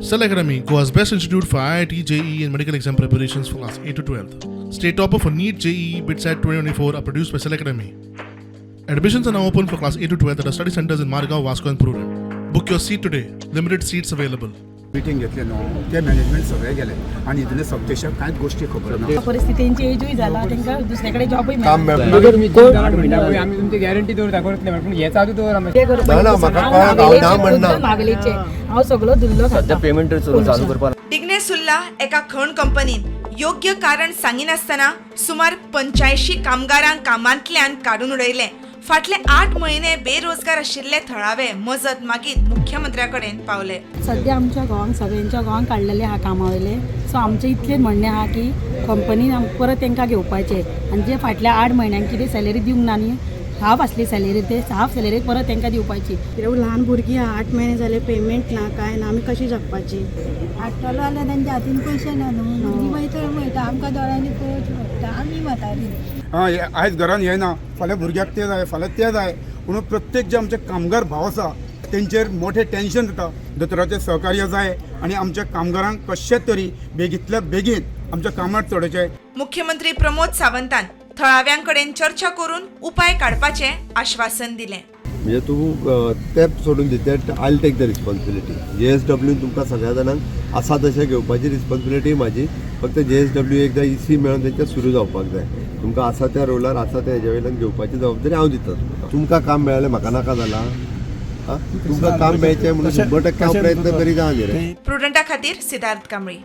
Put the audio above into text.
Cell Academy, Goa's best institute for IIT, JEE and medical exam preparations for class 8 to 12th. State topper for NEET, JEE, BITSAT 2024 are produced by Cell Academy. Admissions are now open for class 8 to 12th at our study centers in Margao, Vasco and Purun. Book your seat today. Limited seats available. Meeting घेतले न्हू ते management सगळे गेले आणि इतले subject कांयच गोष्टी खबर ना परिस्थितींची एजूय जाला तांकां दुसरेकडे जॉबूय काम मेळना मी 8 महिन्यापूर्वी आम्ही तुमची गॅरंटी दवरता करत नाही पण हे चालू दवर आम्ही ते करू ना, म्हाका कळ्ळां, हांव ना म्हणना. मागलेचे हांव सगळो दुल्लो सध्या पेमेंट चालू करपाक डिग्ने सुल्ला एका खण कंपनीन योग्य कारण सांगिनासतना सुमार 85 कामगारांक कामांतल्यान काडून उडयले. फाटले 8 महिने बेरोजगार आशिल्ले थळावे मजत मागीत मुख्यमंत्र्या कडेन पावले. सध्या आमच्या गांवांक सगळ्यांच्या गांवांक काडलेले आहा कामावयले. सो आमचें इतलें म्हणणें आहा की कंपनीन परत तांकां घेवपाचें आनी जे फाटल्या 8 म्हयन्यांक कितें सॅलरी दिवंक ना न्ही हाफ आसली सॅलरी ते हाफ सॅलरी परत तांकां दिवपाची. ल्हान भुरगीं 8 महिने जाले पेमेंट ना काय ना आमी कशी जगपाची. हाडटलो जाल्यार तांच्या हातीन पयशे ना न्हू भुरगीं मागीर थंय वयता आमकां दोळ्यांनी पळोवचें पडटा आमी म्हातारी. आयज घरान येना फाल्यां भुरग्याक ते जाय फाल्यां ते जाय म्हणून प्रत्येक जे आमचे कामगार भाव आसा तेंचेर मोठे टेन्शन जाता. दोतोराचें सहकार्य जाय आनी आमच्या कामगारांक कशे तरी बेगींतल्या बेगीन आमच्या कामार चडचें. मुख्यमंत्री प्रमोद सावंतान थळाव्यांकडेन चर्चा करून उपाय काडपाचें आश्वासन दिलें. म्हणजे तूं ते सोडून दिते I'll take the responsibility. JSW तुमकां सगळ्या जाणांक आसा तशें घेवपाची रिस्पॉन्सिबिलिटी म्हाजी. फक्त JSW एकदां EC मेळोन तेंच्या सुरू जावपाक जाय. तुमकां आसा त्या रोलार आसा त्या हेज्या वयल्यान घेवपाची जबाबदारी हांव दिता तुमकां काम मेळ्ळें म्हाका नाका जालां. तुमकां काम मेळचें म्हणून 100% हांव प्रयत्न करीत आहा न्ही रे. प्रुडंटा खातीर सिद्धार्थ कांबळी.